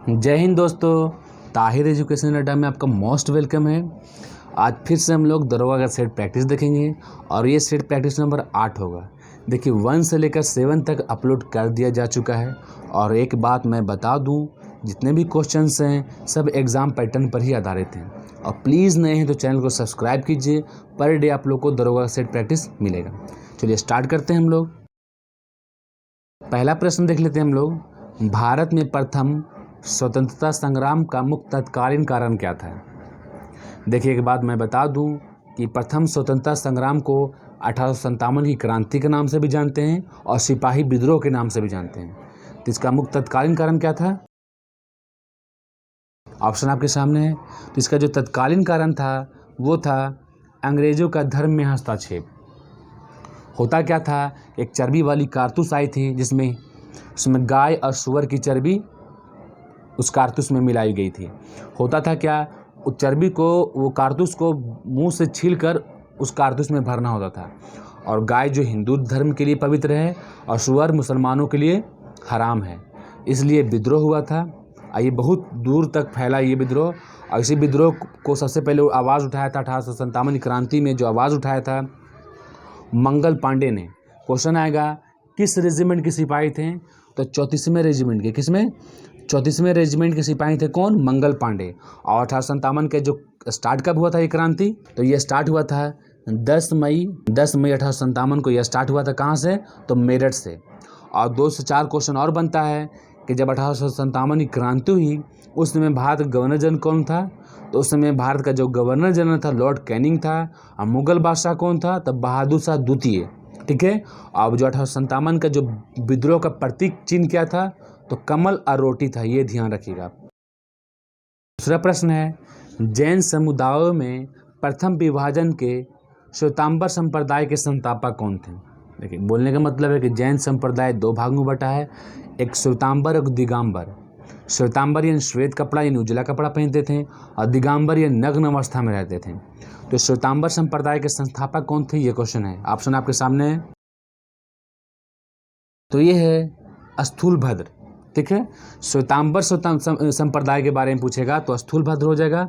जय हिंद दोस्तों, ताहिर एजुकेशन अड्डा में आपका मोस्ट वेलकम है। आज फिर से हम लोग दरोगा का सेट प्रैक्टिस देखेंगे और ये सेट प्रैक्टिस नंबर 8 होगा। देखिए 1 से लेकर 7 तक अपलोड कर दिया जा चुका है। और एक बात मैं बता दूं, जितने भी क्वेश्चंस हैं सब एग्ज़ाम पैटर्न पर ही आधारित हैं। और प्लीज़ नए हैं तो चैनल को सब्सक्राइब कीजिए। पर डे आप लोग को दरोगा का सेट प्रैक्टिस मिलेगा। चलिए स्टार्ट करते हैं हम लोग। पहला प्रश्न देख लेते हैं हम लोग। भारत में प्रथम स्वतंत्रता संग्राम का मुख्य तत्कालीन कारण क्या था? देखिए एक बात मैं बता दूं कि प्रथम स्वतंत्रता संग्राम को 1857 की क्रांति के नाम से भी जानते हैं और सिपाही विद्रोह के नाम से भी जानते हैं। तो इसका मुख्य तत्कालीन कारण क्या था? ऑप्शन आपके सामने है। तो इसका जो तत्कालीन कारण था वो था अंग्रेजों का धर्म में हस्तक्षेप। होता क्या था, एक चर्बी वाली कारतूस आई थी जिसमें गाय और सूअर की चर्बी उस कारतूस में मिलाई गई थी। होता था क्या, उस चर्बी को वो कारतूस को मुंह से छीलकर उस कारतूस में भरना होता था। और गाय जो हिंदू धर्म के लिए पवित्र है और सूअर मुसलमानों के लिए हराम है, इसलिए विद्रोह हुआ था। ये बहुत दूर तक फैला ये विद्रोह। और इसी विद्रोह को सबसे पहले आवाज़ उठाया था 1857 की क्रांति में, जो आवाज़ उठाया था मंगल पांडे ने। क्वेश्चन आएगा किस रेजिमेंट के सिपाही थे? तो 34वें रेजिमेंट के। किसमें? 34वें रेजिमेंट के सिपाही थे। कौन? मंगल पांडे। और 1857 के जो स्टार्ट कब हुआ था ये क्रांति? तो ये स्टार्ट हुआ था 10 मई 1857 को। यह स्टार्ट हुआ था कहाँ से? तो मेरठ से। और 2 से 4 क्वेश्चन और बनता है कि जब 1857 की क्रांति हुई उस समय भारत का गवर्नर जनरल कौन था? तो उस समय भारत का जो गवर्नर जनरल था लॉर्ड कैनिंग था। और मुगल बादशाह कौन था? तब बहादुर शाह द्वितीय। ठीक है। अब जो 1857 का जो विद्रोह का प्रतीक चिन्ह क्या था? तो कमल और रोटी था। ये ध्यान रखिएगा। दूसरा प्रश्न है, जैन समुदायों में प्रथम विभाजन के श्वेतांबर संप्रदाय के संस्थापक कौन थे? देखिए बोलने का मतलब है कि जैन संप्रदाय 2 भागों में बटा है, एक श्वेतांबर और दिगंबर। श्वेतांबर यानी श्वेत कपड़ा यानी उजला कपड़ा पहनते थे और दिगंबर यानी नग्न अवस्था में रहते थे। तो श्वेतांबर संप्रदाय के संस्थापक कौन थे? ये क्वेश्चन है। ऑप्शन आपके सामने है। तो ये है स्थूलभद्र। ठीक है। श्वेतांबर संप्रदाय के बारे में पूछेगा तो स्थूलभद्र हो जाएगा।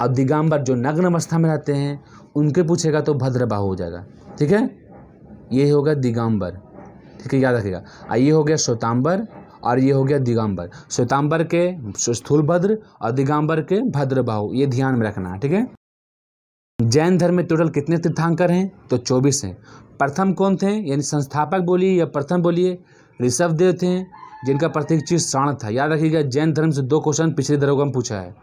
और दिगंबर जो नग्न अवस्था में रहते हैं उनके पूछेगा तो भद्रबाहु हो जाएगा। ठीक है। ये होगा दिगंबर। ठीक है, याद रखिएगा। ये हो गया श्वेतांबर और ये हो गया दिगंबर। श्वेतांबर के स्थूलभद्र और दिगंबर के भद्रबाहु, ये ध्यान में रखना है। ठीक है। जैन धर्म में टोटल कितने तीर्थंकर हैं? तो 24 हैं। प्रथम कौन थे, यानी संस्थापक बोलिए या प्रथम बोलिए? ऋषभदेव थे, जिनका प्रतीक चिन्ह सांड था। याद रखिएगा, जैन धर्म से 2 क्वेश्चन पिछले दरोगा में पूछा है।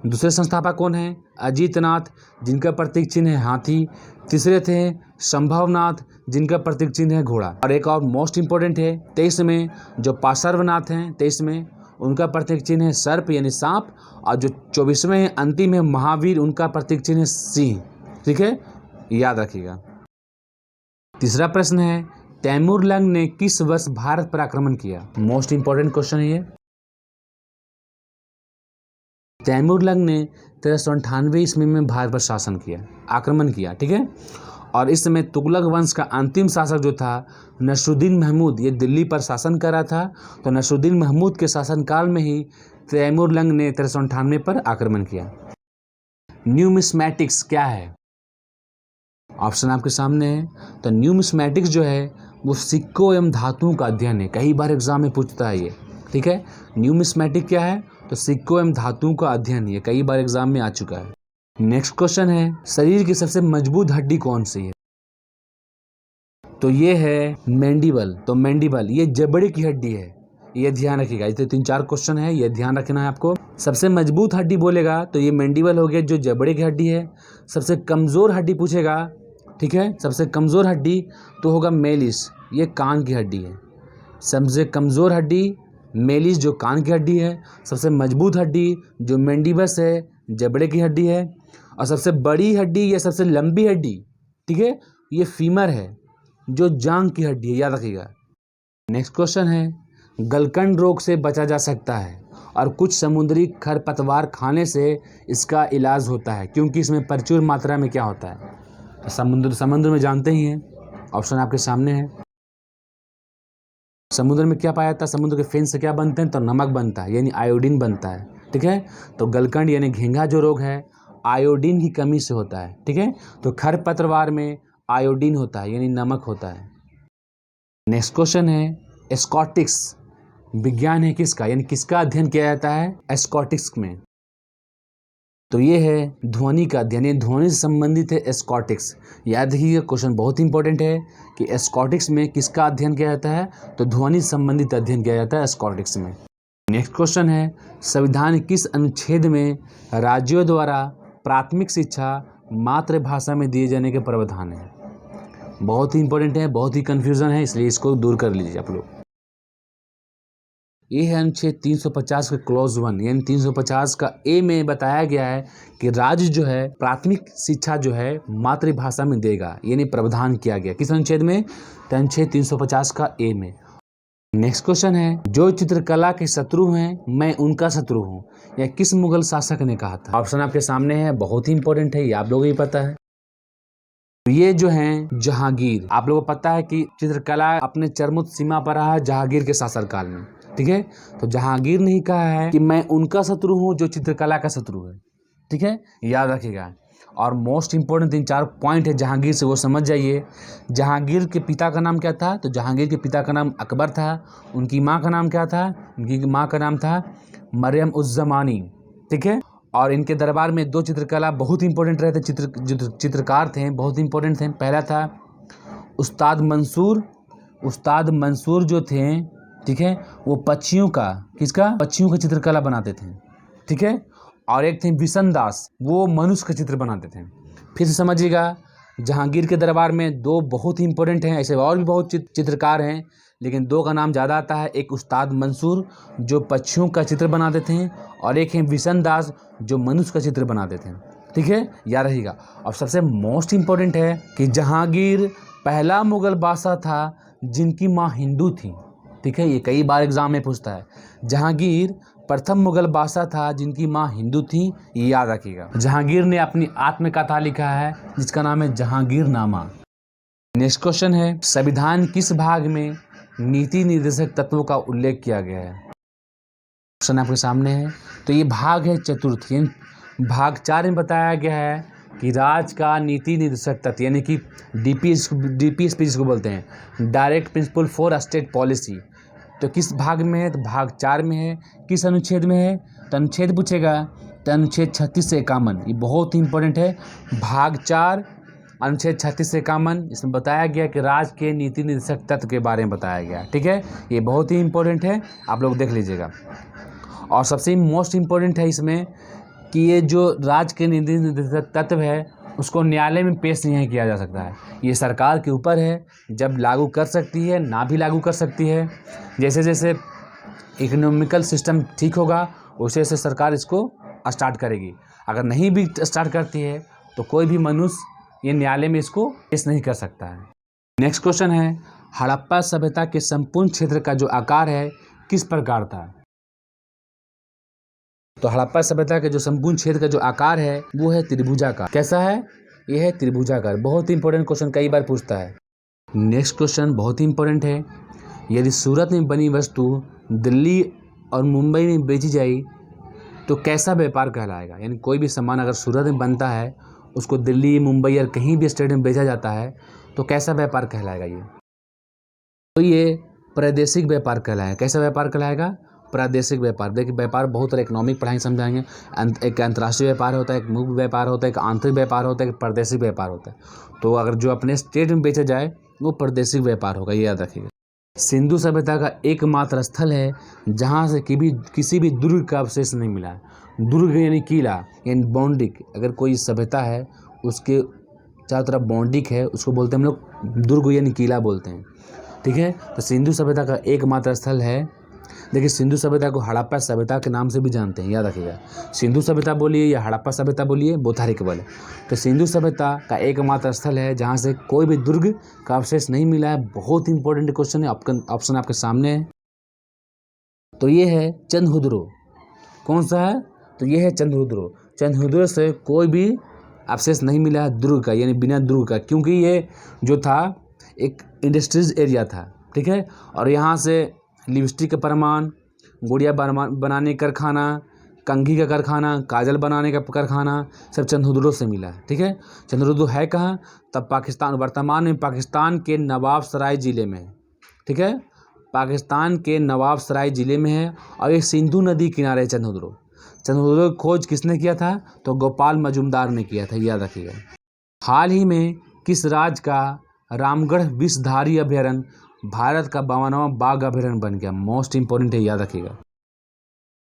दूसरे संस्थापक कौन है? अजीतनाथ, जिनका प्रतीक चिन्ह है हाथी। तीसरे थे संभवनाथ, जिनका प्रतीक चिन्ह है घोड़ा। और एक और मोस्ट इंपॉर्टेंट है 23 में जो पार्श्वनाथ हैं, 23 में उनका प्रतीक चिन्ह है सर्प यानी सांप। और जो 24वें हैं अंतिम है महावीर, उनका प्रतीक चिन्ह है सिंह। ठीक है, याद रखिएगा। तीसरा प्रश्न है, तैमूर लंग ने किस वर्ष भारत पर आक्रमण किया? मोस्ट इंपॉर्टेंट क्वेश्चन है ये। तैमूर लंग ने 1398 ईस्वी में भारत पर शासन किया, आक्रमण किया। ठीक है। और इस समय तुगलक वंश का अंतिम शासक जो था नसरुद्दीन महमूद, ये दिल्ली पर शासन कर रहा था। तो नसरुद्दीन महमूद के शासनकाल में ही तैमूर लंग ने 1398 पर आक्रमण किया। न्यूमिस्मैटिक्स क्या है? ऑप्शन आपके सामने है। तो न्यूमिस्मैटिक्स जो है वो सिक्कों एवं धातुओं का अध्ययन है। कई बार एग्जाम में पूछता है ये। ठीक है। न्यूमिस्मैटिक क्या है? तो सिक्कों एवं धातुओं का अध्ययन, ये कई बार एग्जाम में आ चुका है। नेक्स्ट क्वेश्चन है, शरीर की सबसे मजबूत हड्डी कौन सी है? तो ये है मैंडिबल। तो मैंडिबल ये जबड़े की हड्डी है, ये ध्यान रखिएगा। इसे 3-4 क्वेश्चन है, ये ध्यान रखना है आपको। सबसे मजबूत हड्डी बोलेगा तो ये मैंडिबल हो गया, जो जबड़े की हड्डी है। सबसे कमजोर हड्डी पूछेगा, ठीक है, सबसे कमजोर हड्डी तो होगा मेलिस, ये कान की हड्डी है। सबसे कमजोर हड्डी मेलिस, जो कान की हड्डी है। सबसे मजबूत हड्डी जो मैंडिबस है, जबड़े की हड्डी है। और सबसे बड़ी हड्डी या सबसे लंबी हड्डी, ठीक है, ये फीमर है, जो जांग की हड्डी है। याद रखिएगा। नेक्स्ट क्वेश्चन है, गलकंड रोग से बचा जा सकता है और कुछ समुद्री खरपतवार खाने से इसका इलाज होता है, क्योंकि इसमें प्रचुर मात्रा में क्या होता है? तो समुद्र में जानते ही हैं। ऑप्शन आपके सामने है। समुद्र में क्या पाया जाता है? समुद्र के फेन से क्या बनते हैं? तो नमक बनता है, यानी आयोडीन बनता है। ठीक है, तो गलकंड यानी घेंघा जो रोग है आयोडीन की कमी से होता है। ठीक है, तो खरपतवार में आयोडीन होता है, यानी नमक होता है। नेक्स्ट क्वेश्चन है स्कॉटिक्स विज्ञान है किसका, यानी किसका अध्ययन किया जाता है स्कॉटिक्स में? तो ये है ध्वनि का अध्ययन, ये ध्वनि से संबंधित है स्कॉटिक्स। याद रखिएगा, क्वेश्चन बहुत इंपॉर्टेंट है कि स्कॉटिक्स में किसका अध्ययन किया जाता है? तो ध्वनि से संबंधित अध्ययन किया जाता है स्कॉटिक्स में। नेक्स्ट क्वेश्चन है संविधान किस अनुच्छेद में राज्यों द्वारा प्राथमिक शिक्षा मातृभाषा में दिए जाने के प्रावधान है? बहुत ही इंपॉर्टेंट है, बहुत ही कंफ्यूजन है, इसलिए इसको दूर कर लीजिए आप लोग। ये है अनुच्छेद 350 का क्लॉज 1, यानी 350 का ए में बताया गया है कि राज्य जो है प्राथमिक शिक्षा जो है मातृभाषा में देगा, यानी प्रावधान किया गया किस अनुच्छेद में? तो अनुच्छेद 350 का ए में। नेक्स्ट क्वेश्चन है जो चित्रकला के शत्रु हैं मैं उनका शत्रु हूँ, यह किस मुगल शासक ने कहा था? ऑप्शन आपके सामने है, बहुत ही इंपॉर्टेंट है, ये आप लोगों को भी पता है। ये जो हैं जहांगीर, आप लोगों को पता है कि चित्रकला अपने चरमोत्त सीमा पर रहा है जहांगीर के शासनकाल में। ठीक है, तो जहांगीर ने ही कहा है कि मैं उनका शत्रु हूँ जो चित्रकला का शत्रु है। ठीक है, याद रखिएगा। और मोस्ट इंपॉर्टेंट 3-4 पॉइंट है जहांगीर से, वो समझ जाइए। जहांगीर के पिता का नाम क्या था? तो जहांगीर के पिता का नाम अकबर था। उनकी माँ का नाम क्या था? उनकी माँ का नाम था मरियम उज़ ज़मानी। ठीक है, और इनके दरबार में 2 चित्रकला बहुत इंपॉर्टेंट रहे थे, जो चित्रकार थे बहुत इंपॉर्टेंट थे। पहला था उस्ताद मंसूर। उस्ताद मंसूर जो थे, ठीक है, वो पक्षियों का, किसका? पक्षियों का चित्रकला बनाते थे। ठीक है, और एक थे बिशन दास, वो मनुष्य का चित्र बनाते थे। फिर से समझिएगा, जहांगीर के दरबार में 2 बहुत ही इंपॉर्टेंट हैं, ऐसे और भी बहुत चित्रकार हैं, लेकिन 2 का नाम ज़्यादा आता है। एक उस्ताद मंसूर जो पक्षियों का चित्र बनाते थे, और एक है बिशन दास जो मनुष्य का चित्र बनाते थे। ठीक है, याद रहिएगा। और सबसे मोस्ट इम्पोर्टेंट है कि जहांगीर पहला मुगल बादशाह था जिनकी माँ हिंदू थी। ठीक है, ये कई बार एग्जाम में पूछता है। जहांगीर प्रथम मुगल बादशाह था जिनकी माँ हिंदू थी, ये याद रखिएगा। जहांगीर ने अपनी आत्मकथा लिखा है जिसका नाम है जहांगीरनामा। नेक्स्ट क्वेश्चन है संविधान किस भाग में नीति निर्देशक तत्वों का उल्लेख किया गया है? ऑप्शन आपके सामने है, तो ये भाग है चतुर्थ, यानी भाग 4 में बताया गया है कि राज्य का नीति निर्देशक तत्व, यानी कि डीपीएसपी जिसको बोलते हैं, direct principle for state policy, तो किस भाग में है? तो भाग 4 में है। किस अनुच्छेद में है? तो अनुच्छेद पूछेगा तो अनुच्छेद 36 से 51, ये बहुत ही इंपॉर्टेंट है। भाग 4 अनुच्छेद 36 से 51, इसमें बताया गया कि राज्य के नीति निर्देशक तत्व के बारे में बताया गया। ठीक है, ये बहुत ही इंपॉर्टेंट है, आप लोग देख लीजिएगा। और सबसे मोस्ट इम्पोर्टेंट है इसमें कि ये जो राज्य के नीति निर्देशक तत्व है उसको न्यायालय में पेश नहीं किया जा सकता है, ये सरकार के ऊपर है, जब लागू कर सकती है, ना भी लागू कर सकती है। जैसे जैसे इकोनॉमिकल सिस्टम ठीक होगा वैसे वैसे सरकार इसको स्टार्ट करेगी। अगर नहीं भी स्टार्ट करती है तो कोई भी मनुष्य ये न्यायालय में इसको पेश नहीं कर सकता है। नेक्स्ट क्वेश्चन है हड़प्पा सभ्यता के संपूर्ण क्षेत्र का जो आकार है किस प्रकार था? तो हड़प्पा सभ्यता के जो संपूर्ण क्षेत्र का जो आकार है वो है त्रिभुजाकार। कैसा है? यह है त्रिभुजाकार। बहुत ही इंपॉर्टेंट क्वेश्चन, कई बार पूछता है। नेक्स्ट क्वेश्चन बहुत ही इंपॉर्टेंट है, यदि सूरत में बनी वस्तु दिल्ली और मुंबई में बेची जाए तो कैसा व्यापार कहलाएगा? यानी कोई भी सामान अगर सूरत में बनता है उसको दिल्ली, मुंबई या कहीं भी स्टेट में बेचा जाता है तो कैसा व्यापार कहलाएगा? ये तो ये प्रादेशिक व्यापार कहलाएगा। कैसा व्यापार कहलाएगा? प्रादेशिक व्यापार। देखिए व्यापार बहुत तरह, इकोनॉमिक पढ़ाई समझाएंगे। एक अंतर्राष्ट्रीय व्यापार होता है, एक मुक्त व्यापार होता है, एक आंतरिक व्यापार होता है, एक प्रादेशिक व्यापार होता है। तो अगर जो अपने स्टेट में बेचा जाए वो प्रादेशिक व्यापार होगा, ये याद रखिएगा। सिंधु सभ्यता का एकमात्र स्थल है जहाँ से किसी भी दुर्ग का अवशेष नहीं मिला है। दुर्ग यानी किला यानी बाउंडिक, अगर कोई सभ्यता है उसके चारों तरफ बाउंडिक है उसको बोलते हैं हम लोग दुर्ग यानी किला बोलते हैं। ठीक है, तो सिंधु सभ्यता का एकमात्र स्थल है। देखिए सिंधु सभ्यता को हड़प्पा सभ्यता के नाम से भी जानते हैं, याद रखिएगा। सिंधु सभ्यता बोलिए या हड़प्पा सभ्यता बोलिए, बोथ इक्वल है। तो सिंधु सभ्यता का एकमात्र स्थल है जहाँ से कोई भी दुर्ग का अवशेष नहीं मिला है। बहुत इंपॉर्टेंट क्वेश्चन है, ऑप्शन आपके सामने है। तो ये है चंद्रहुदरो। कौन सा है? तो ये है चंद्रहुदरो। चंद्रहुदरो से कोई भी अवशेष नहीं मिला है दुर्ग का, यानी बिना दुर्ग का, क्योंकि ये जो था एक इंडस्ट्रीज एरिया था। ठीक है। और यहाँ से लिपस्टिक का परमान, गुड़िया बनाने का कारखाना, कंघी का कारखाना, काजल बनाने का कारखाना सब चंद्रहुदुरो से मिला है, ठीक है। चंद्रहुदुरो है कहाँ? तब पाकिस्तान, वर्तमान में पाकिस्तान के नवाबसराय ज़िले में है, ठीक है। पाकिस्तान के नवाबसराय ज़िले में है और ये सिंधु नदी किनारे है चंद्रहुदुरो। चंद्रहुदुरो की खोज किसने किया था? तो गोपाल मजुमदार ने किया था, याद रखिएगा। हाल ही में किस राज्य का रामगढ़ विषधारी अभयारण्य भारत का 52वां बाघ अभयारण्य बन गया? मोस्ट इंपॉर्टेंट है, याद रखिएगा।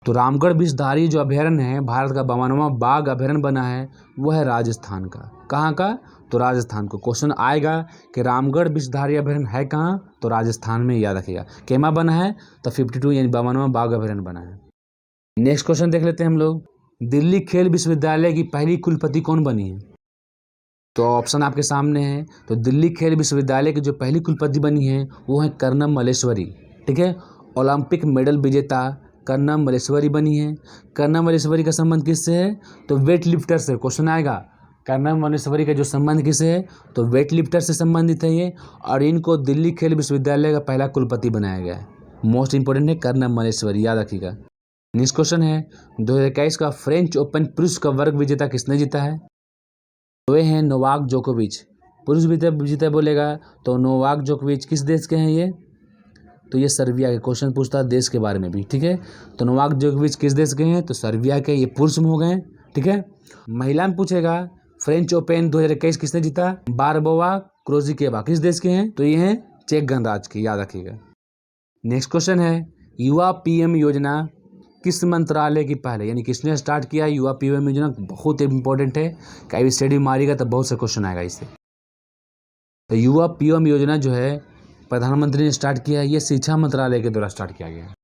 तो रामगढ़ विषधारी जो अभयारण्य है भारत का 52वां बाघ अभयारण्य बना है, वो है राजस्थान का। कहाँ का? तो राजस्थान को। क्वेश्चन आएगा कि रामगढ़ विषधारी अभयारण्य है कहाँ? तो राजस्थान में, याद रखिएगा। केमा बना है? तो 52 यानी 52वां बाघ अभयारण्य बना है। नेक्स्ट क्वेश्चन देख लेते हैं हम लोग। दिल्ली खेल विश्वविद्यालय की पहली कुलपति कौन बनी है? तो ऑप्शन आपके सामने है। तो दिल्ली खेल विश्वविद्यालय की जो पहली कुलपति बनी है वो है कर्नम मल्लेश्वरी, ठीक है। ओलंपिक मेडल विजेता कर्नम मल्लेश्वरी बनी है। कर्नम मल्लेश्वरी का संबंध किससे है? तो वेट लिफ्टर से। क्वेश्चन आएगा कर्नम मल्लेश्वरी का जो संबंध किससे है? तो वेट लिफ्टर से संबंधित है ये, और इनको दिल्ली खेल विश्वविद्यालय का पहला कुलपति बनाया गया है। मोस्ट इंपोर्टेंट है कर्नम मल्लेश्वरी, याद रखिएगा। नेक्स्ट क्वेश्चन है 2021 का फ्रेंच ओपन पुरुष का वर्ग विजेता किसने जीता है? वे हैं नोवाक जोकोविच। पुरुष विजेता बोलेगा तो नोवाक जोकोविच किस देश के हैं ये? तो ये सर्बिया के। क्वेश्चन पूछता है देश के बारे में भी, ठीक है। तो नोवाक जोकोविच किस देश के हैं? तो सर्बिया के। ये पुरुष में हो गए, ठीक है। महिला में पूछेगा फ्रेंच ओपन 2021 किसने जीता? बारबोवा क्रोजिकेवा किस देश के हैं? तो ये हैं चेक गणराज्य के, याद रखिएगा। नेक्स्ट क्वेश्चन है युवा पीएम योजना किस मंत्रालय की पहल है, यानी किसने स्टार्ट किया युवा पीएम योजना? बहुत इंपॉर्टेंट है, कहीं भी स्टडी मारिएगा तो बहुत से क्वेश्चन आएगा इससे। तो युवा पीएम योजना जो है प्रधानमंत्री ने स्टार्ट किया है, ये शिक्षा मंत्रालय के द्वारा स्टार्ट किया गया है।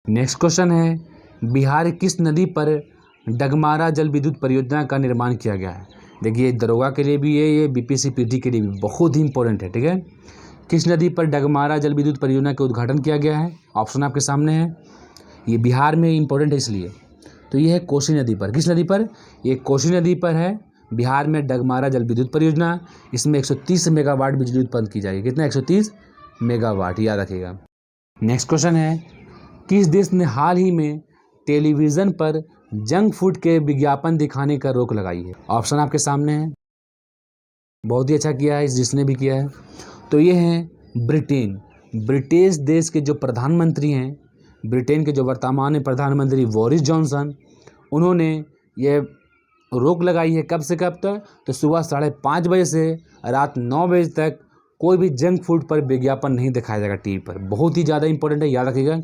नेक्स्ट क्वेश्चन है बिहार किस नदी पर डगमारा जल विद्युत परियोजना का निर्माण किया गया है? देखिए दरोगा के लिए भी है, ये बीपीएससी पीटी के लिए भी बहुत ही इंपॉर्टेंट है, ठीक है। किस नदी पर डगमारा जल विद्युत परियोजना का उद्घाटन किया गया है? ऑप्शन आपके सामने है। ये बिहार में इंपॉर्टेंट है इसलिए। तो ये है कोसी नदी पर। किस नदी पर? ये कोसी नदी पर है, बिहार में डगमारा जल विद्युत परियोजना। इसमें 130 मेगावाट बिजली उत्पन्न की जाएगी। कितना? 130 मेगावाट, याद रखिएगा। नेक्स्ट क्वेश्चन है किस देश ने हाल ही में टेलीविज़न पर जंक फूड के विज्ञापन दिखाने का रोक लगाई है? ऑप्शन आपके सामने है। बहुत ही अच्छा किया है जिसने भी किया है। तो ये है ब्रिटेन। ब्रिटिश देश के जो प्रधानमंत्री हैं, ब्रिटेन के जो वर्तमान में प्रधानमंत्री बोरिस जॉनसन, उन्होंने ये रोक लगाई है। कब से कब तक? तो सुबह 5:30 बजे से रात 9 बजे तक कोई भी जंक फूड पर विज्ञापन नहीं दिखाया जाएगा टीवी पर। बहुत ही ज़्यादा इंपॉर्टेंट है, याद रखिएगा।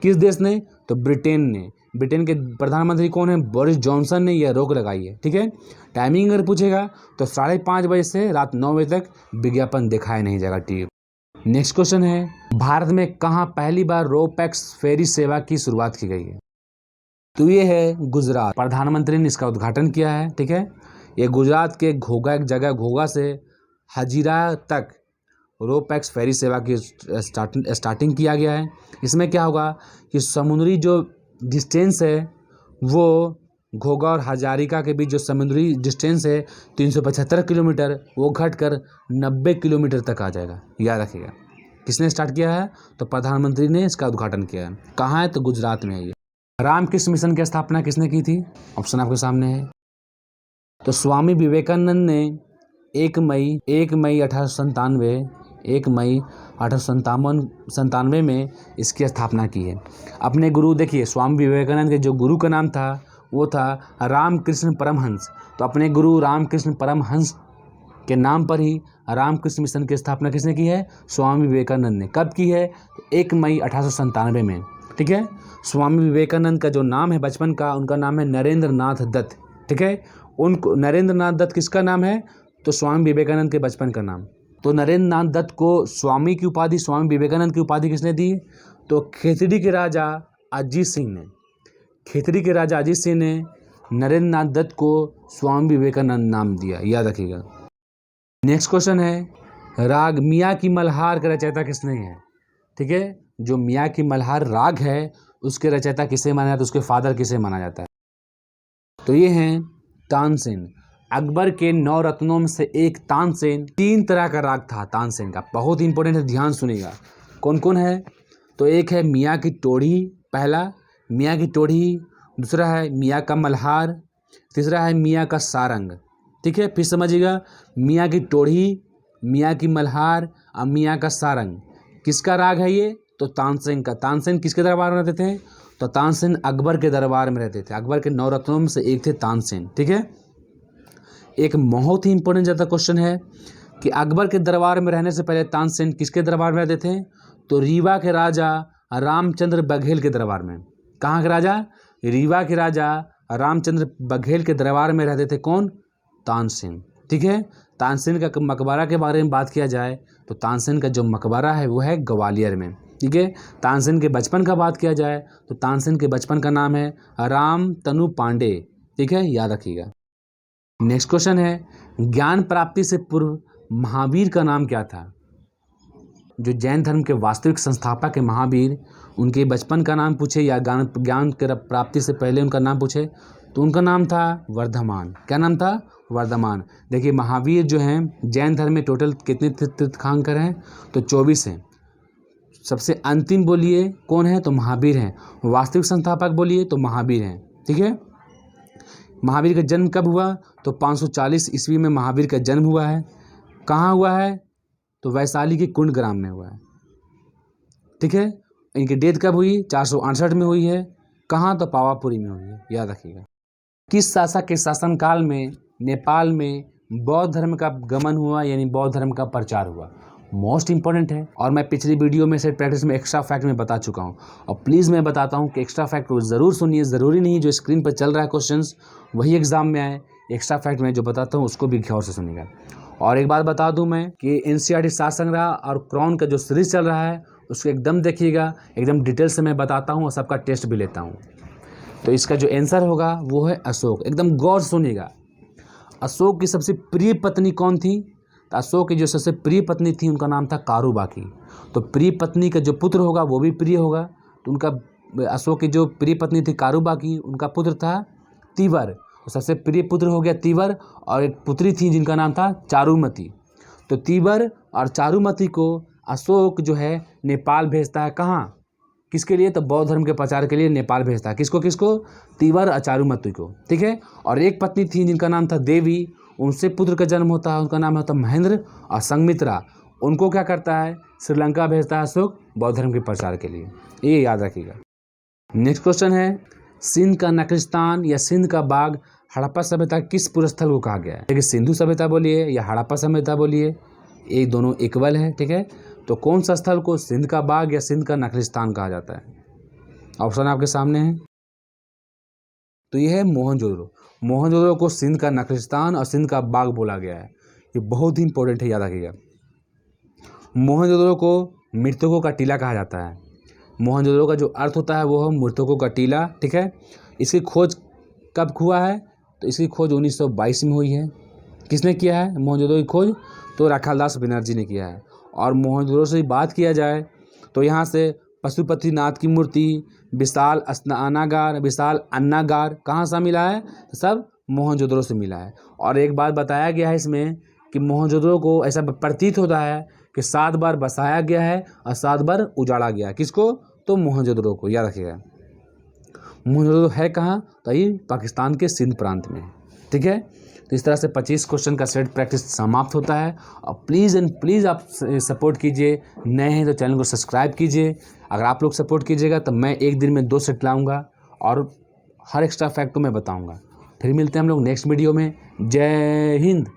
किस देश ने? तो ब्रिटेन ने। ब्रिटेन के प्रधानमंत्री कौन है? बोरिस जॉनसन ने यह रोक लगाई है, ठीक है। टाइमिंग अगर पूछेगा तो 5:30 बजे से रात 9 बजे तक विज्ञापन दिखाया नहीं जाएगा टीवी। नेक्स्ट क्वेश्चन है भारत में कहाँ पहली बार रोपैक्स फेरी सेवा की शुरुआत की गई है? तो ये है गुजरात। प्रधानमंत्री ने इसका उद्घाटन किया है, ठीक है। ये गुजरात के घोघा एक जगह, घोघा से हजीरा तक रोपैक्स फेरी सेवा की स्टार्टिंग किया गया है। इसमें क्या होगा कि समुद्री जो डिस्टेंस है वो घोघा और हजारिका के बीच जो समुद्री डिस्टेंस है 375 किलोमीटर, वो घटकर 90 किलोमीटर तक आ जाएगा, याद रखिएगा। किसने स्टार्ट किया है? तो प्रधानमंत्री ने इसका उद्घाटन किया है। कहाँ है? तो गुजरात में है ये। रामकृष्ण मिशन की स्थापना किसने की थी? ऑप्शन आपके सामने है। तो स्वामी विवेकानंद ने 1 मई 1897 में इसकी स्थापना की है। अपने गुरु, देखिए स्वामी विवेकानंद के जो गुरु का नाम था वो था रामकृष्ण परमहंस। तो अपने गुरु रामकृष्ण परमहंस के नाम पर ही रामकृष्ण मिशन की स्थापना किसने की है? स्वामी विवेकानंद ने। कब की है? तो 1 मई 1897 में, ठीक है। स्वामी विवेकानंद का जो नाम है बचपन का, उनका नाम है नरेंद्र नाथ दत्त, ठीक है। उनको नरेंद्र नाथ दत्त किसका नाम है? तो स्वामी विवेकानंद के बचपन का नाम। तो नरेंद्र नाथ दत्त को स्वामी की उपाधि, स्वामी विवेकानंद की उपाधि किसने दी? तो खेतड़ी के राजा अजीत सिंह ने। खेतड़ी के राजा अजीत सिंह ने नरेंद्र नाथ दत्त को स्वामी विवेकानंद नाम दिया, याद रखिएगा। नेक्स्ट क्वेश्चन है राग मियाँ की मल्हार का रचयिता किसने है? ठीक है, जो मियाँ की मल्हार राग है उसके रचयिता किसे माना जाता है, उसके फादर किसे माना जाता है? तो ये हैं तानसेन। अकबर के 9 रत्नों में से एक तानसेन। 3 तरह का राग था तानसेन का, बहुत इंपॉर्टेंट है, ध्यान सुनिएगा। कौन कौन है? तो एक है मियाँ की टोढ़ी, पहला मियाँ की टोढ़ी, दूसरा है मियाँ का मल्हार, तीसरा है मियाँ का सारंग। ठीक है, फिर समझिएगा, मियाँ की टोढ़ी, मियाँ की मल्हार और मियाँ का सारंग किसका राग है ये? तो तानसेन का। तानसेन किसके दरबार में रहते थे? तो तानसेन अकबर के दरबार में रहते थे। अकबर के 9 रत्नों में से एक थे तानसेन। ठीक है, एक बहुत ही इंपॉर्टेंट ज़्यादा क्वेश्चन है कि अकबर के दरबार में रहने से पहले तानसेन किसके दरबार में रहते थे? तो रीवा के राजा रामचंद्र बघेल के दरबार में। कहाँ के राजा? रीवा के राजा रामचंद्र बघेल के दरबार में रहते थे। कौन? तानसेन। ठीक है, तानसेन का मकबरा के बारे में बात किया जाए तो तानसेन का जो मकबरा है वो है ग्वालियर में। ठीक है, तानसेन के बचपन का बात किया जाए तो तानसेन के बचपन का नाम है राम तनु पांडे। ठीक है, याद रखिएगा। नेक्स्ट क्वेश्चन है, ज्ञान प्राप्ति से पूर्व महावीर का नाम क्या था? जो जैन धर्म के वास्तविक संस्थापक है महावीर, उनके बचपन का नाम पूछे या ज्ञान के प्राप्ति से पहले उनका नाम पूछे तो उनका नाम था वर्धमान। क्या नाम था? वर्धमान। देखिए, महावीर जो हैं जैन धर्म में टोटल कितने तीर्थंकर हैं? तो 24 हैं। सबसे अंतिम बोलिए कौन है? तो महावीर हैं। वास्तविक संस्थापक बोलिए तो महावीर हैं। ठीक है, महावीर का जन्म कब हुआ? तो 540 ईस्वी में महावीर का जन्म हुआ है। कहाँ हुआ है? तो वैशाली के कुंड ग्राम में हुआ है। ठीक है, इनकी डेथ कब हुई? 468 में हुई है। कहाँ? तो पावापुरी में हुई है, याद रखिएगा। किस शासक के शासनकाल में नेपाल में बौद्ध धर्म का गमन हुआ, यानी बौद्ध धर्म का प्रचार हुआ? मोस्ट इंपॉर्टेंट है, और मैं पिछली वीडियो में सेट प्रैक्टिस में एक्स्ट्रा फैक्ट में बता चुका हूँ। और प्लीज़ मैं बताता हूँ कि एक्स्ट्रा फैक्ट को ज़रूर सुनिए, ज़रूरी नहीं जो स्क्रीन पर चल रहा है क्वेश्चंस वही एग्जाम में आए। एक्स्ट्रा फैक्ट में जो बताता हूँ उसको भी गौर से सुनिएगा। और एक बात बता दूं मैं कि NCERT सात संग्रह और क्राउन का जो सीरीज चल रहा है उसको एकदम देखिएगा, एकदम डिटेल से मैं बताता हूँ और सबका टेस्ट भी लेता हूँ। तो इसका जो आंसर होगा वो है अशोक। एकदम गौर सुनिएगा। अशोक की सबसे प्रिय पत्नी कौन थी? तो अशोक की जो सबसे प्रिय पत्नी थी उनका नाम था कारूबाकी। तो प्रिय पत्नी का जो पुत्र होगा वो भी प्रिय होगा। तो उनका अशोक की जो प्रिय पत्नी थी कारूबाकी, उनका पुत्र था तीवर। तो सबसे प्रिय पुत्र हो गया तीवर, और एक पुत्री थी जिनका नाम था चारुमती। तो तीवर और चारुमती को अशोक जो है नेपाल भेजता है। कहाँ? किसके लिए? तो बौद्ध धर्म के प्रचार के लिए नेपाल भेजता है। किसको किसको? तीवर और चारुमती को। ठीक है, और एक पत्नी थी जिनका नाम था देवी, उनसे पुत्र का जन्म होता है, उनका नाम होता है महेंद्र और संघमित्रा। उनको क्या करता है? श्रीलंका भेजता है अशोक बौद्ध धर्म के प्रचार के लिए। ये याद रखिएगा। नेक्स्ट क्वेश्चन है, सिंध का नक्रिस्तान या सिंध का बाग हड़प्पा सभ्यता किस पुरस्थल को कहा गया है? देखिए, सिंधु सभ्यता बोलिए या हड़प्पा सभ्यता बोलिए, ये दोनों इक्वल है। ठीक है, तो कौन सा स्थल को सिंध का बाग या सिंध का नक्रिस्तान कहा जाता है? ऑप्शन आपके सामने है। तो ये है मोहनजोदड़ो। मोहनजोदड़ो को सिंध का नक्रिस्तान और सिंध का बाग बोला गया है। ये बहुत ही इंपॉर्टेंट है, याद रखिएगा। मोहनजोदड़ो को मृतकों का टीला कहा जाता है। मोहनजोदड़ो का जो अर्थ होता है वो है मृतकों का टीला। ठीक है, इसकी खोज कब हुआ है? तो इसकी खोज 1922 में हुई है। किसने किया है मोहनजोदड़ो की खोज? तो राखालदास बनर्जी ने किया है। और मोहनजोदड़ो से बात किया जाए तो यहाँ से पशुपतिनाथ की मूर्ति, विशाल स्नानागार, विशाल अन्नागार कहाँ से मिला है? सब मोहनजोदड़ो से मिला है। और एक बात बताया गया है इसमें कि मोहनजोदड़ो को ऐसा प्रतीत होता है कि 7 बार बसाया गया है और 7 बार उजाड़ा गया है। किसको? तो मोहनजोदड़ो को, याद रखिएगा। मोहनजोदड़ो है कहाँ? तो ये पाकिस्तान के सिंध प्रांत में। ठीक है, तो इस तरह से 25 क्वेश्चन का सेट प्रैक्टिस समाप्त होता है। और प्लीज़ एंड प्लीज़ आप सपोर्ट कीजिए। नए हैं तो चैनल को सब्सक्राइब कीजिए। अगर आप लोग सपोर्ट कीजिएगा तो मैं एक दिन में 2 सेट लाऊंगा और हर एक्स्ट्रा फैक्ट को मैं बताऊंगा। फिर मिलते हैं हम लोग नेक्स्ट वीडियो में। जय हिंद।